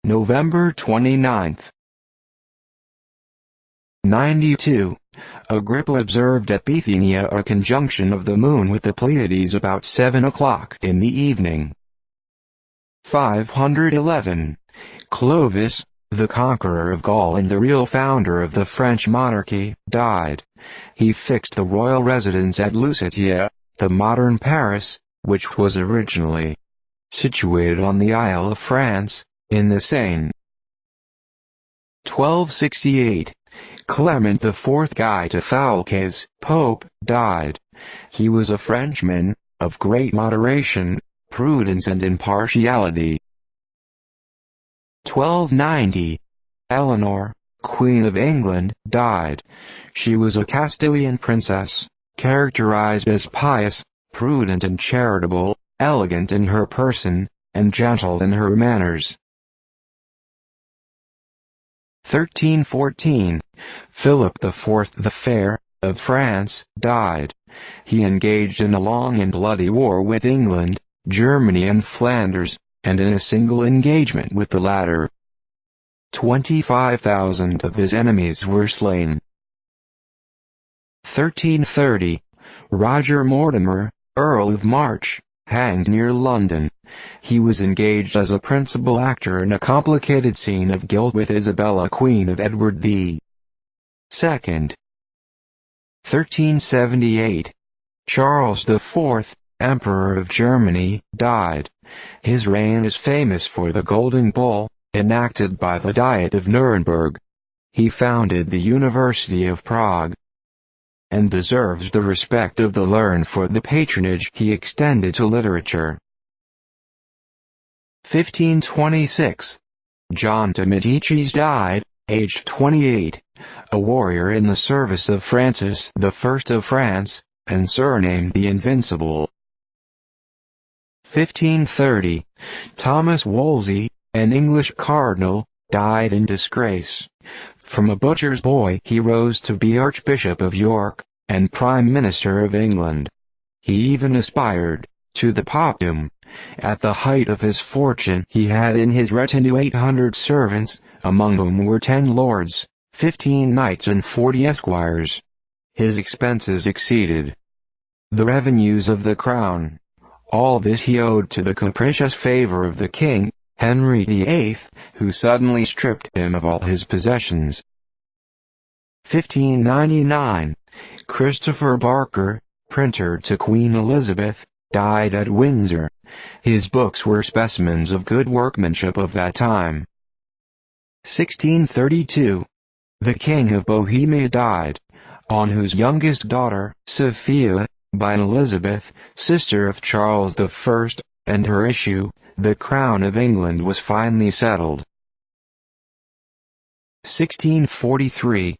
November 29. 92. Agrippa observed at Bethynia a conjunction of the moon with the Pleiades about 7 o'clock in the evening. 511. Clovis, the conqueror of Gaul and the real founder of the French monarchy, died. He fixed the royal residence at Lusatia, the modern Paris, which was originally situated on the Isle of France, in the Seine. 1268. Clement IV, Guy to Foulques, Pope, died. He was a Frenchman, of great moderation, prudence and impartiality. 1290. Eleanor, Queen of England, died. She was a Castilian princess, characterized as pious, prudent and charitable, elegant in her person, and gentle in her manners. 1314. Philip IV the Fair, of France, died. He engaged in a long and bloody war with England, Germany and Flanders, and in a single engagement with the latter 25,000 of his enemies were slain. 1330. Roger Mortimer, Earl of March, hanged near London. He was engaged as a principal actor in a complicated scene of guilt with Isabella, Queen of Edward II. 1378. Charles IV, Emperor of Germany, died. His reign is famous for the Golden Bull, enacted by the Diet of Nuremberg. He founded the University of Prague, and deserves the respect of the learned for the patronage he extended to literature. 1526. John de Medicis died, aged 28, a warrior in the service of Francis I of France, and surnamed the Invincible. 1530. Thomas Wolsey, an English cardinal, died in disgrace. From a butcher's boy he rose to be Archbishop of York, and Prime Minister of England. He even aspired to the popedom. At the height of his fortune he had in his retinue 800 servants, among whom were 10 lords, 15 knights and 40 esquires. His expenses exceeded the revenues of the crown. All this he owed to the capricious favor of the king, Henry VIII, who suddenly stripped him of all his possessions. 1599. Christopher Barker, printer to Queen Elizabeth, died at Windsor. His books were specimens of good workmanship of that time. 1632. The King of Bohemia died, on whose youngest daughter, Sophia, by Elizabeth, sister of Charles I, and her issue, the crown of England was finally settled. 1643.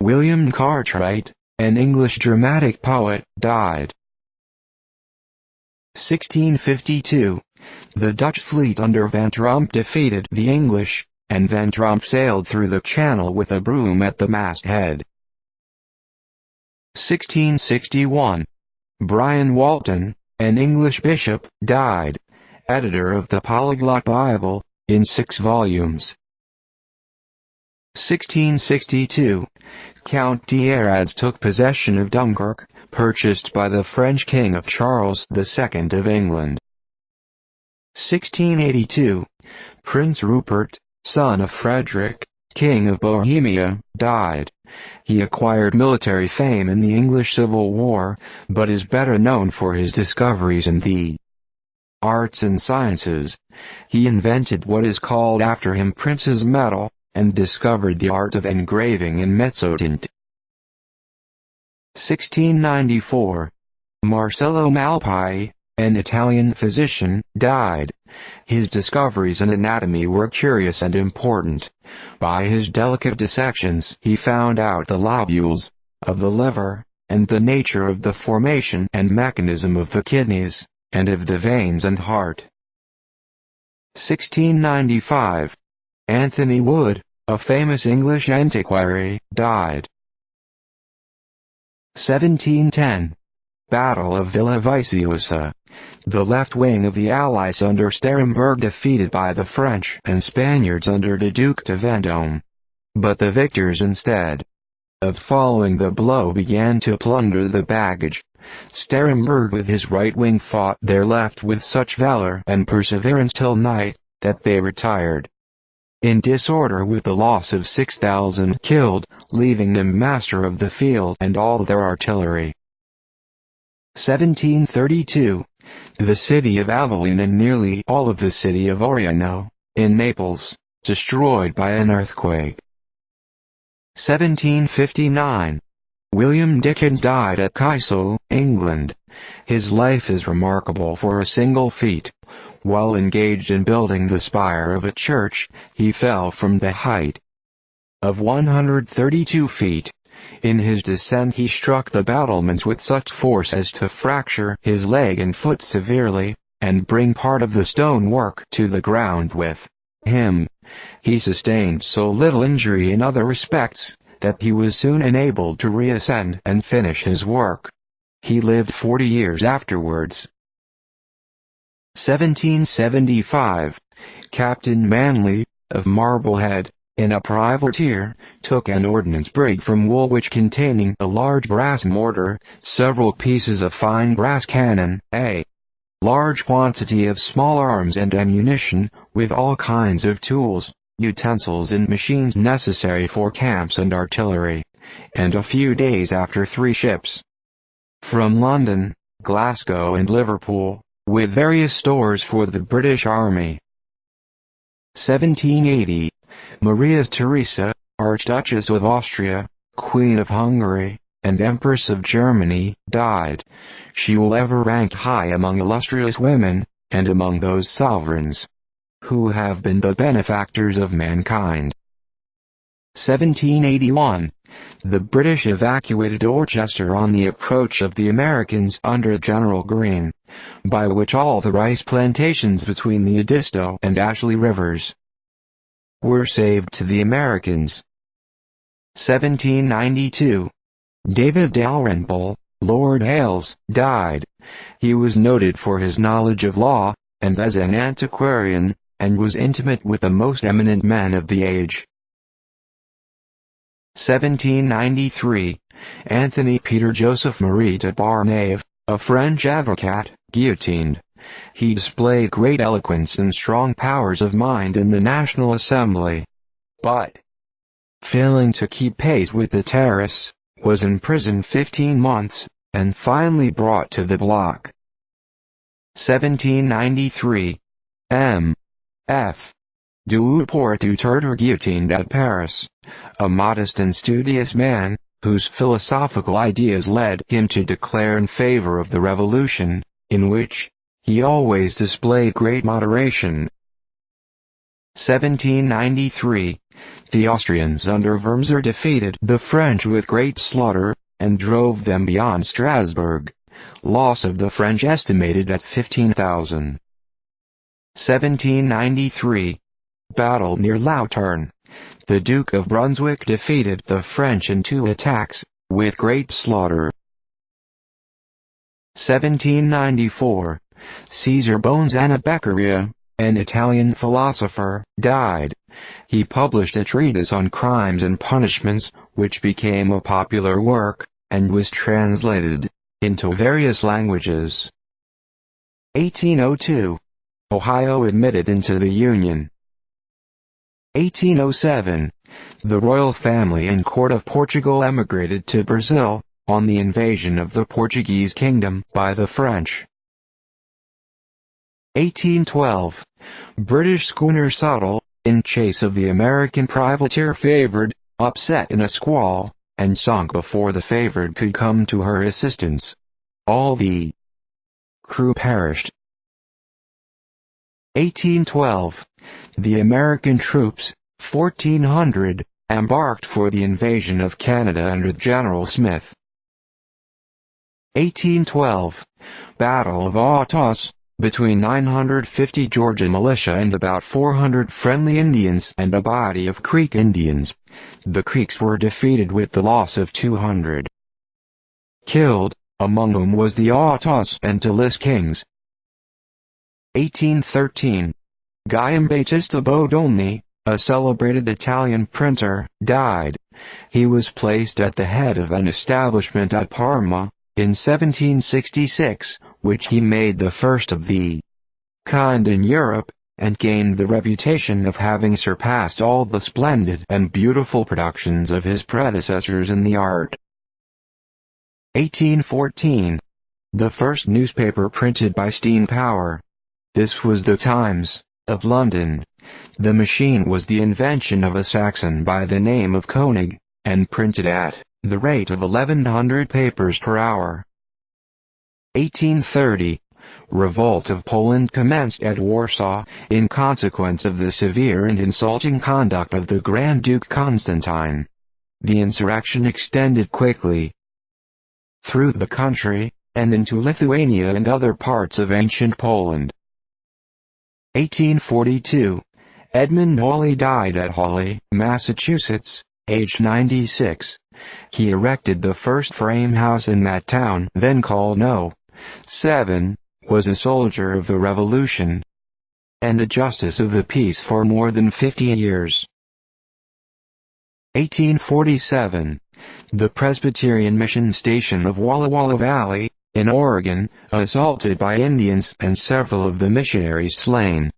William Cartwright, an English dramatic poet, died. 1652. The Dutch fleet under Van Tromp defeated the English, and Van Tromp sailed through the Channel with a broom at the masthead. 1661. Brian Walton, an English bishop, died, editor of the Polyglot Bible, in 6 volumes. 1662. Count d'Arades took possession of Dunkirk, purchased by the French king of Charles II of England. 1682. Prince Rupert, son of Frederick, King of Bohemia, died. He acquired military fame in the English Civil War, but is better known for his discoveries in the arts and sciences. He invented what is called after him Prince's Medal, and discovered the art of engraving in mezzotint. 1694. Marcello Malpighi, an Italian physician, died. His discoveries in anatomy were curious and important. By his delicate dissections he found out the lobules of the liver, and the nature of the formation and mechanism of the kidneys, and of the veins and heart. 1695. Anthony Wood, a famous English antiquary, died. 1710. Battle of Villa Viciosa. The left wing of the Allies under Staremberg defeated by the French and Spaniards under the Duc de Vendôme. But the victors instead of following the blow began to plunder the baggage. Staremberg with his right wing fought their left with such valor and perseverance till night, that they retired in disorder with the loss of 6,000 killed, leaving them master of the field and all their artillery. 1732. The city of Avellino and nearly all of the city of Oriano, in Naples, destroyed by an earthquake. 1759. William Dickens died at Cassel, England. His life is remarkable for a single feat. While engaged in building the spire of a church, he fell from the height of 132 feet. In his descent he struck the battlements with such force as to fracture his leg and foot severely, and bring part of the stonework to the ground with him. He sustained so little injury in other respects, that he was soon enabled to reascend and finish his work. He lived 40 years afterwards. 1775. Captain Manley, of Marblehead, in a privateer, took an ordnance brig from Woolwich containing a large brass mortar, several pieces of fine brass cannon, a large quantity of small arms and ammunition, with all kinds of tools, utensils and machines necessary for camps and artillery, and a few days after 3 ships from London, Glasgow and Liverpool, with various stores for the British Army. 1780. Maria Theresa, Archduchess of Austria, Queen of Hungary, and Empress of Germany, died. She will ever rank high among illustrious women, and among those sovereigns who have been the benefactors of mankind. 1781. The British evacuated Dorchester on the approach of the Americans under General Greene, by which all the rice plantations between the Edisto and Ashley rivers were saved to the Americans. 1792. David Dalrymple, Lord Hailes, died. He was noted for his knowledge of law, and as an antiquarian, and was intimate with the most eminent men of the age. 1793. Anthony Peter Joseph Marie de Barnave, a French avocat, guillotined. He displayed great eloquence and strong powers of mind in the National Assembly, but, failing to keep pace with the terrorists, was imprisoned 15 months, and finally brought to the block. 1793. M. F. Duport du Tertre guillotined at Paris, a modest and studious man, whose philosophical ideas led him to declare in favor of the revolution, in which he always displayed great moderation. 1793. The Austrians under Wurmser defeated the French with great slaughter, and drove them beyond Strasbourg. Loss of the French estimated at 15,000. 1793. Battle near Lautern. The Duke of Brunswick defeated the French in 2 attacks, with great slaughter. 1794. Caesar Bonzana Beccaria, an Italian philosopher, died. He published a treatise on crimes and punishments, which became a popular work, and was translated into various languages. 1802. Ohio admitted into the Union. 1807. The royal family and court of Portugal emigrated to Brazil, on the invasion of the Portuguese kingdom by the French. 1812. British schooner Suttle, in chase of the American privateer Favored, upset in a squall, and sunk before the Favored could come to her assistance. All the crew perished. 1812. The American troops, 1,400, embarked for the invasion of Canada under General Smith. 1812. Battle of Autos, between 950 Georgia militia and about 400 friendly Indians and a body of Creek Indians. The Creeks were defeated with the loss of 200 killed, among whom was the Autun and Toulouse kings. 1813. Guillaume Battista Bodoni, a celebrated Italian printer, died. He was placed at the head of an establishment at Parma, in 1766, which he made the first of the kind in Europe, and gained the reputation of having surpassed all the splendid and beautiful productions of his predecessors in the art. 1814. The first newspaper printed by steam power. This was the Times, of London. The machine was the invention of a Saxon by the name of Koenig, and printed at the rate of 1,100 papers per hour. 1830. Revolt of Poland commenced at Warsaw, in consequence of the severe and insulting conduct of the Grand Duke Constantine. The insurrection extended quickly through the country, and into Lithuania and other parts of ancient Poland. 1842. Edmund Hawley died at Hawley, Massachusetts, aged 96. He erected the first frame house in that town, then called No. 7, was a soldier of the Revolution, and a justice of the peace for more than 50 years. 1847. The Presbyterian mission station of Walla Walla Valley, in Oregon, assaulted by Indians and several of the missionaries slain.